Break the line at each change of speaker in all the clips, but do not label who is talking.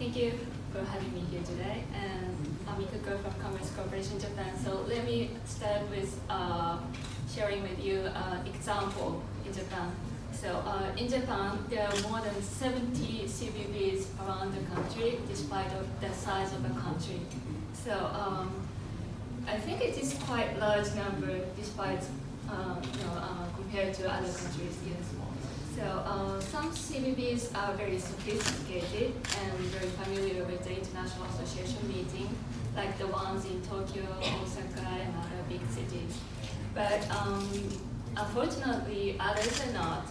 thank you for having me here today. And I'm Ikuko from Commerce Corporation Japan. So let me start with sharing with you an example in Japan. So in Japan, there are more than 70 CVBs around the country, despite of the size of the country. So I think it is quite large number, despite compared to other countries. Yes. So some CVBs are very sophisticated and very familiar with the international association meeting, like the ones in Tokyo, Osaka, and other big cities. But unfortunately, others are not.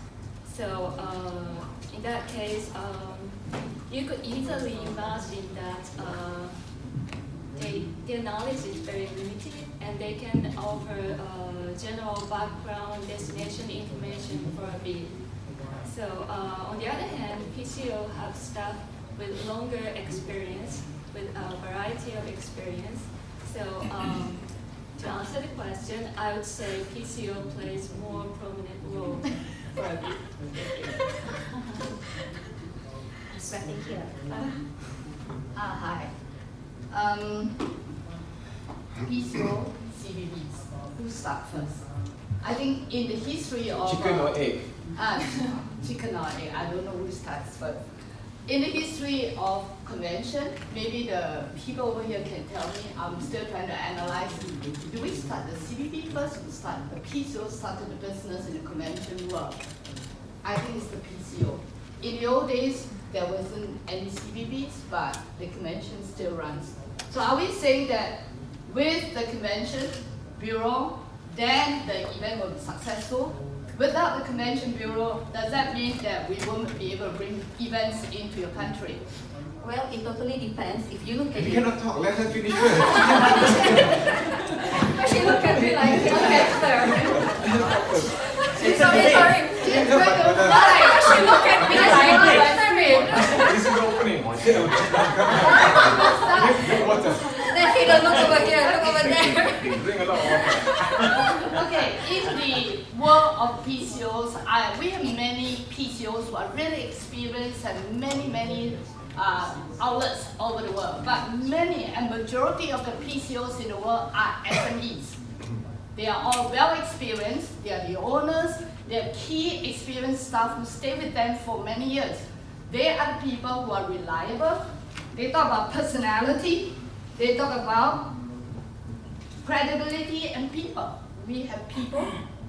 So in that case, you could easily imagine that their knowledge is very limited, and they can offer general background destination information for a bid. So on the other hand, PCO have staff with longer experience, with a variety of experience. So to answer the question, I would say PCO plays more prominent role for a bid.
Thank you. Hi. PCO, CVBs. Who start first? I think in the history of
chicken or egg.
Chicken or egg. I don't know who starts first. In the history of convention, maybe the people over here can tell me. I'm still trying to analyze. Do we start the CVB first, or start the PCO started the business in the convention world? I think it's the PCO. In the old days, there wasn't any CVBs, but the convention still runs. So are we saying that with the convention bureau, then the event will be successful? Without the convention bureau, does that mean that we won't be able to bring events into your country?
Well, it totally depends. If you look at
You
it,
cannot talk, let her finish first.
she look at me like, okay, sir. Sorry.
It's going to fly.
She look at me like,
This is the opening. Drink water.
then she don't look over here, look over there.
Drink a lot of water.
Okay, in the world of PCOs, we have many PCOs who are really experienced and many outlets over the world. But many and majority of the PCOs in the world are SMEs. They are all well experienced. They are the owners. They have key experienced staff who stay with them for many years. They are the people who are reliable. They talk about personality. They talk about credibility and people. We have people,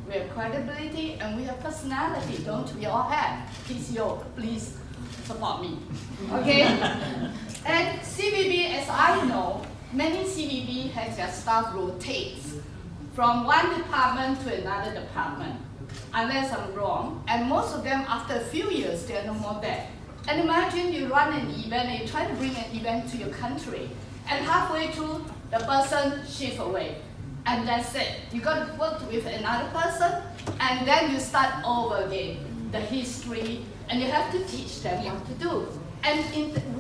we have credibility, and we have personality. Don't we all have? PCO, please support me. Okay? And CVB, as I know, many CVB has their staff rotates from one department to another department, unless I'm wrong. And most of them, after a few years, they are no more there. And imagine you run an event and you try to bring an event to your country, and halfway through, the person shifts away. And that's it. You got to work with another person, and then you start over again, the history, and you have to teach them what to do. And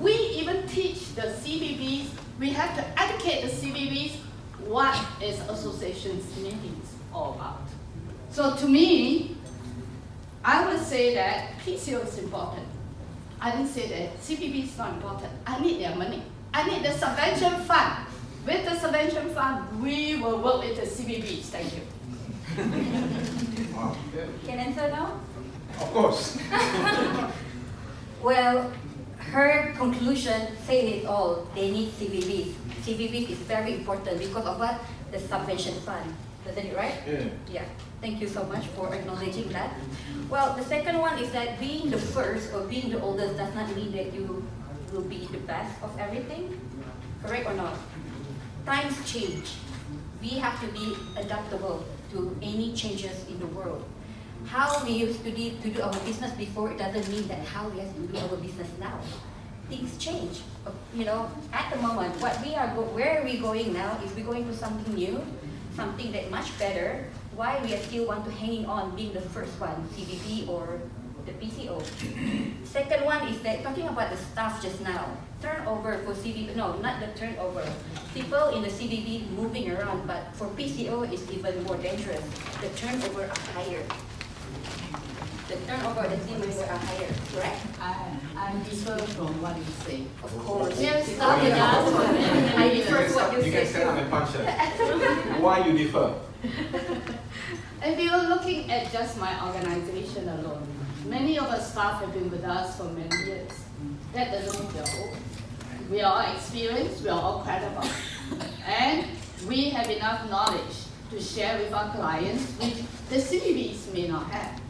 we even teach the CVBs, we have to educate the CVBs what is associations meetings all about. So to me, I would say that PCO is important. I didn't say that CVB is not important. I need their money. I need the subvention fund. With the subvention fund, we will work with the CVBs. Thank you.
Wow.
Can I answer now?
Of course.
Well, her conclusion said it all. They need CVBs. CVBs is very important because of what? The subvention fund. Isn't it right?
Yeah.
Yeah. Thank you so much for acknowledging that. Well, the second one is that being the first or being the oldest does not mean that you will be the best of everything. Correct or not? Times change. We have to be adaptable to any changes in the world. How we used to do our business before, it doesn't mean that how we have to do our business now. Things change. You know, at the moment, where are we going now? Is we going to something new, something that much better? Why we still want to hang on being the first one, CVB or the PCO. Second one is that talking about the staff just now. Turnover for CVB, no, not the turnover. People in the CVB moving around, but for PCO it's even more dangerous. The turnover are higher. the turnover of the team members are higher, correct?
I differ from what you say.
Of course.
We have staff with us for many,
I
many
differ
years.
to what you
You can
said.
stand up and punch us. Why you differ?
If you are looking at just my organization alone, many of our staff have been with us for many years. That doesn't mean we are old. We are all experienced, we are all credible. And we have enough knowledge to share with our clients, which the CVBs may not have.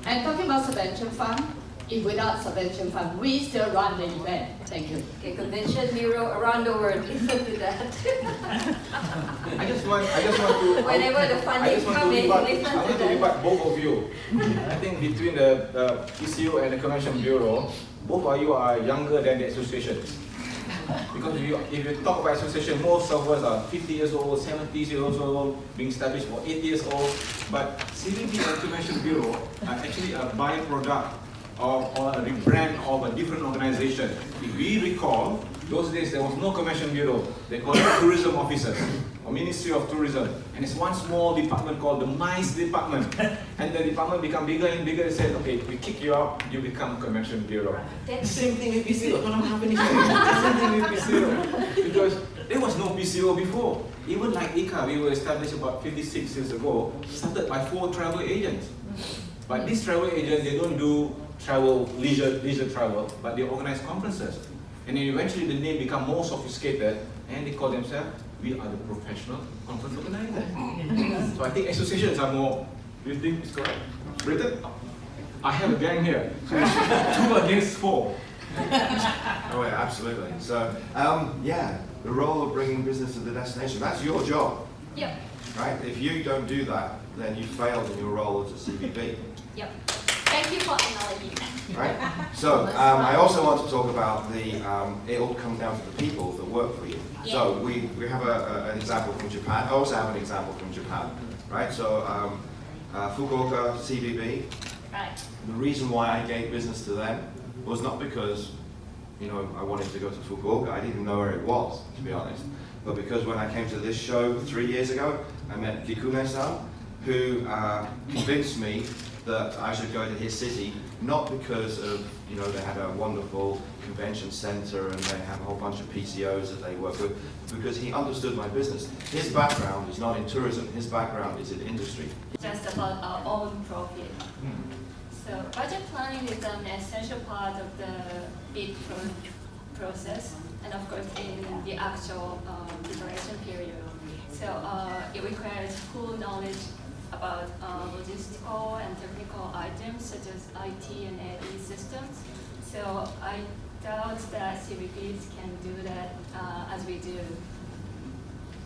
And talking about subvention fund, if without subvention fund, we still run the event. Thank you.
Okay, convention bureau around the world, listen to that.
I just want to.
Whenever the funding comes in, listen
I want
to
to
that.
rebut both of you. I think between the PCO and the Convention Bureau, both of you are younger than the association. Because if you talk about association, most of us are 50 years old, 70 years old, being established for 8 years old. But CVB and Convention Bureau are actually a byproduct or a rebrand of a different organization. If we recall, those days there was no Convention Bureau. They called it Tourism Officers or Ministry of Tourism. And it's one small department called the MICE department. And the department become bigger and bigger. They said, okay, we kick you out, you become Convention Bureau. Same thing with PCO. Same thing with PCO. Because there was no PCO before. Even like ICCA, we were established about 56 years ago, started by 4 travel agents. But these travel agents, they don't do travel, leisure travel, but they organize conferences. And then eventually the name become more sophisticated and they call themselves, we are the professional conference organizers. So I think associations are more, do you think it's correct? Britain? I have a gang here, so it's 2 against 4.
Oh yeah, absolutely. So, yeah, the role of bringing business to the destination, that's your job,
Yep.
right? If you don't do that, then you failed in your role as a CVB,
Yep. Thank you for acknowledging that.
right? So, I also want to talk about it all comes down to the people that work for you. So, we have an example from Japan. I also have an example from Japan, right? So, Fukuoka CVB,
Right.
the reason why I gave business to them was not because, I wanted to go to Fukuoka. I didn't know where it was, to be honest. But because when I came to this show 3 years ago, I met Kikume-san, who convinced me that I should go to his city, not because of, they had a wonderful convention center and they have a whole bunch of PCOs that they work with, because he understood my business. His background is not in tourism, his background is in industry.
Just about our own profit. So budget planning is an essential part of the bid process, and of course in the actual preparation period. So it requires full knowledge about logistical and technical items such as IT and AE systems. So I doubt that CVBs can do that as we do.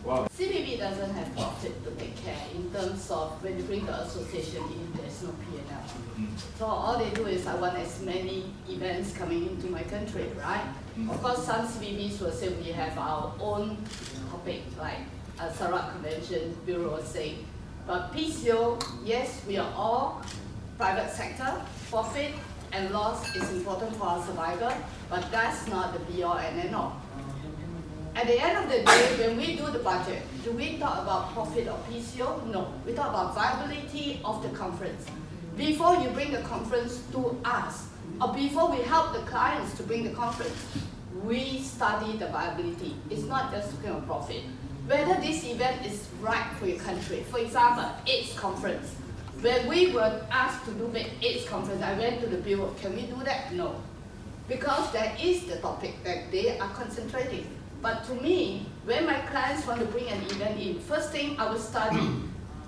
Wow.
CVB doesn't have profit to take care in terms of when you bring the association in, there's no P&L. So all they do is I want as many events coming into my country, right? Of course, some CVBs will say we have our own topic, like Sarawak Convention Bureau will say. But PCO, yes, we are all private sector. Profit and loss is important for our survival, but that's not the be-all and end-all. At the end of the day, when we do the budget, do we talk about profit of PCO? No. We talk about viability of the conference. Before you bring the conference to us, or before we help the clients to bring the conference, we study the viability. It's not just looking at profit. Whether this event is right for your country. For example, AIDS conference. When we were asked to do the AIDS conference, I went to the bureau, can we do that? No. Because that is the topic that they are concentrating. But to me, when my clients want to bring an event in, first thing I will study,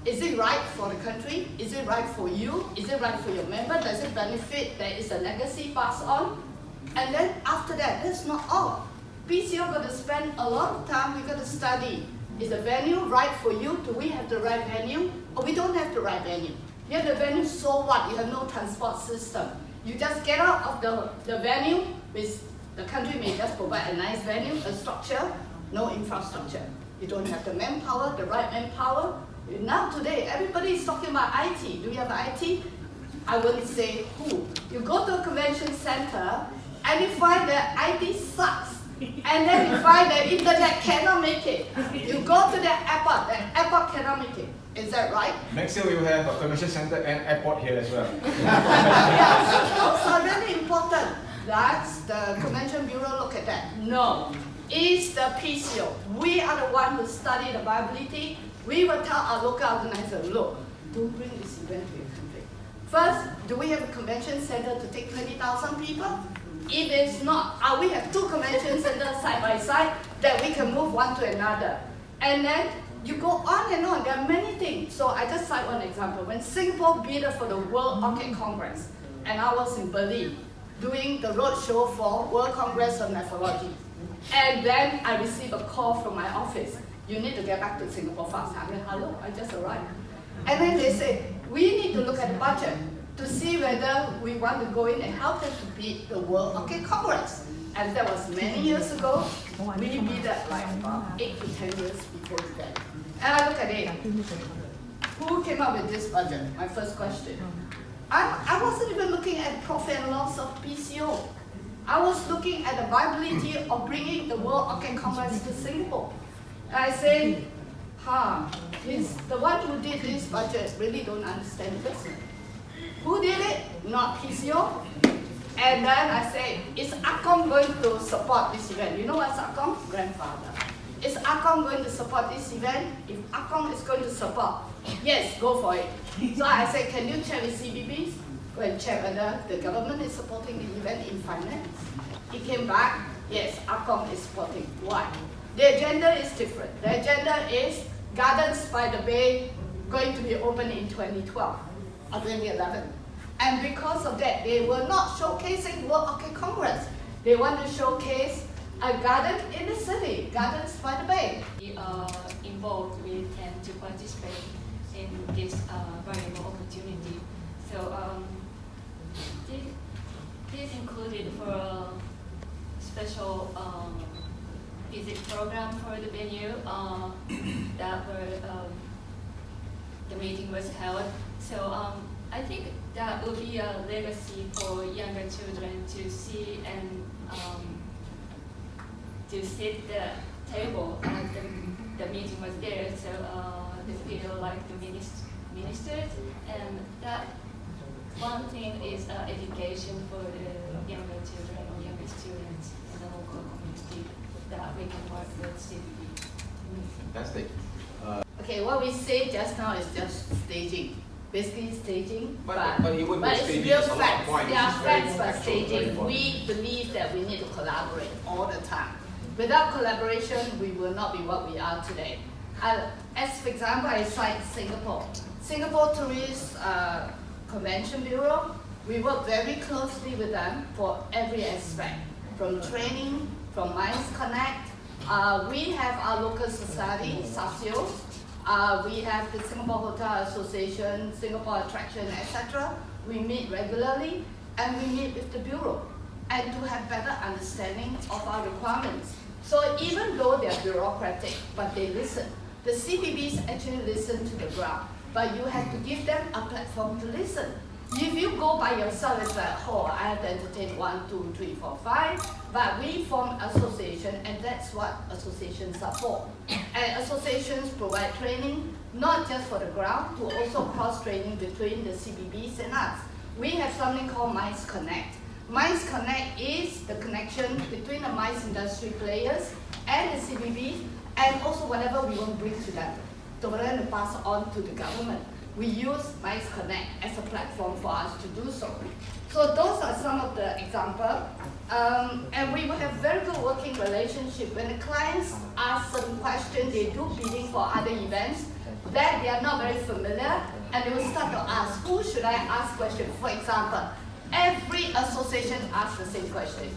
is it right for the country? Is it right for you? Is it right for your member? Does it benefit? There is a legacy passed on? And then after that, that's not all. PCO got to spend a lot of time, we got to study. Is the venue right for you? Do we have the right venue? Or we don't have the right venue? You have the venue, so what? You have no transport system. You just get out of the venue, which the country may just provide a nice venue, a structure, no infrastructure. You don't have the manpower, the right manpower. Now today, everybody is talking about IT. Do you have IT? I wouldn't say who. You go to a convention center and you find that IT sucks. And then you find that internet cannot make it. You go to the airport cannot make it. Is that right?
Next year we will have a convention center and airport here as well.
Yeah, so those are really important. That's the Convention Bureau look at that. No, it's the PCO. We are the one who study the viability. We will tell our local organizer, look, don't bring this event to your country. First, do we have a convention center to take 20,000 people? If it's not, we have 2 convention centers side by side that we can move one to another. And then you go on and on. There are many things. So I just cite one example. When Singapore bid for the World Orchid Congress, and I was in Berlin doing the roadshow for World Congress of Nephrology. And then I received a call from my office. You need to get back to Singapore fast. I mean, hello, I just arrived. And then they say, we need to look at the budget to see whether we want to go in and help them to bid the World Orchid Congress. And that was many years ago. We bid that like about 8 to 10 years before that. And I look at it. Who came up with this budget? My first question. I wasn't even looking at profit and loss of PCO. I was looking at the viability of bringing the World Orchid Congress to Singapore. And I said, the one who did this budget really don't understand the business. Who did it? Not PCO. And then I say, is ACOM going to support this event? You know what's ACOM? Grandfather. Is ACOM going to support this event? If ACOM is going to support, yes, go for it. So I said, can you check with CVB? Go and check whether the government is supporting the event in finance. It came back, yes, ACOM is supporting. Why? The agenda is different. The agenda is Gardens by the Bay going to be open in 2012 or 2011. And because of that, they were not showcasing World Orchid Congress. They want to showcase a garden in the city, Gardens by the Bay.
We are involved with and to participate in this valuable opportunity. So this included for a special visit program for the venue that were the meeting was held. So I think that will be a legacy for younger children to see and to sit the table and the meeting was there, so they feel like the ministers, and that one thing is education for the younger children or younger students in the local community that we can work with CVB.
Fantastic.
Okay, what we say just now is just staging. Basically staging,
But you wouldn't
but
do
it's
staging,
real
it's a lot of
facts.
points.
They are
It's very
facts, but
factual, very
staging.
important.
We believe that we need to collaborate all the time. Without collaboration, we will not be what we are today. As for example, I cite Singapore. Singapore Tourist Convention Bureau, we work very closely with them for every aspect, from training, from Minds Connect. We have our local society, SASIOs. We have the Singapore Hotel Association, Singapore Attraction, etc. We meet regularly and we meet with the Bureau and to have better understanding of our requirements. So even though they're bureaucratic, but they listen. The CVBs actually listen to the ground, but you have to give them a platform to listen. If you go by yourself, it's like, oh, I have to entertain 1, 2, 3, 4, 5. But we form association, and that's what associations are for. And associations provide training, not just for the ground, to also cross-training between the CVBs and us. We have something called Minds Connect. Minds Connect is the connection between the mice industry players and the CVBs, and also whatever we want to bring to them, to then pass on to the government. We use Minds Connect as a platform for us to do so. So those are some of the examples. And we will have very good working relationship. When the clients ask certain questions, they do bidding for other events that they are not very familiar, and they will start to ask, who should I ask questions? For example, every association asks the same question.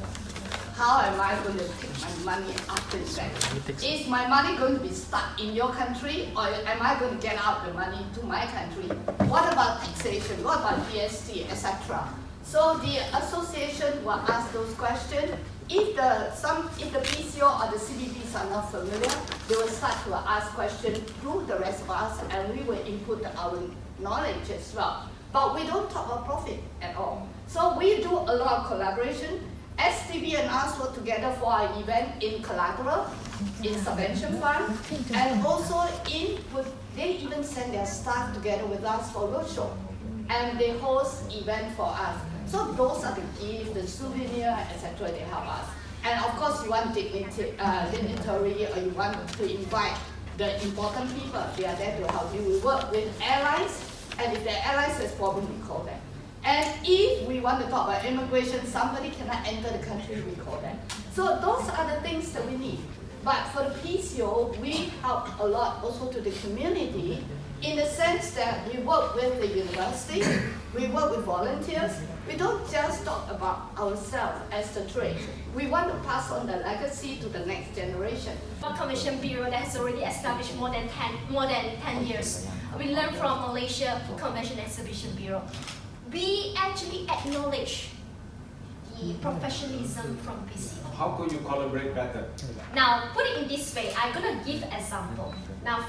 How am I going to take my money after the event? Is my money going to be stuck in your country, or am I going to get out the money to my country? What about taxation? What about GST, etc.? So the association will ask those questions. If the PCO or the CVBs are not familiar, they will start to ask questions through the rest of us, and we will input our knowledge as well. But we don't talk about profit at all. So we do a lot of collaboration. STB and us work together for our event in collateral, in subvention fund, and also they even send their staff together with us for roadshow, and they host event for us. So those are the gifts, the souvenir, etc. They help us. And of course, you want dignitary, or you want to invite the important people. They are there to help you. We work with airlines, and if the airlines has problem, we call them. And if we want to talk about immigration, somebody cannot enter the country, we call them. So those are the things that we need. But for the PCO, we help a lot also to the community in the sense that we work with the university, we work with volunteers. We don't just talk about ourselves as the trade. We want to pass on the legacy to the next generation.
One Commission Bureau that has already established more than 10 years. We learn from Malaysia Convention Exhibition Bureau. We actually acknowledge the professionalism from PCO.
How could you collaborate better?
Now, put it in this way, I'm gonna give example. Now,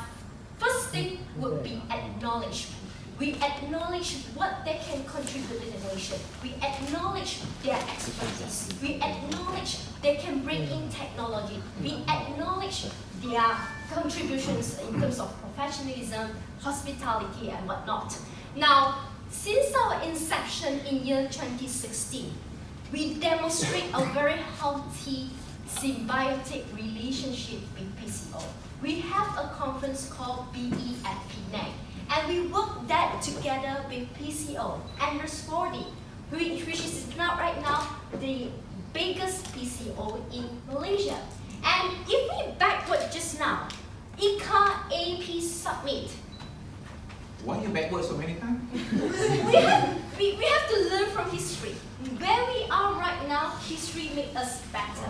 first thing would be acknowledgement. We acknowledge what they can contribute to the nation. We acknowledge their expertise. We acknowledge they can bring in technology. We acknowledge their contributions in terms of professionalism, hospitality, and whatnot. Now, since our inception in year 2016, we demonstrate a very healthy, symbiotic relationship with PCO. We have a conference called BE at Penang, and we work that together with PCO and RES40, which is not right now the biggest PCO in Malaysia. And if we backward just now, ICCA AP Summit.
Why you backward so many times?
we have to learn from history. Where we are right now, history makes us better.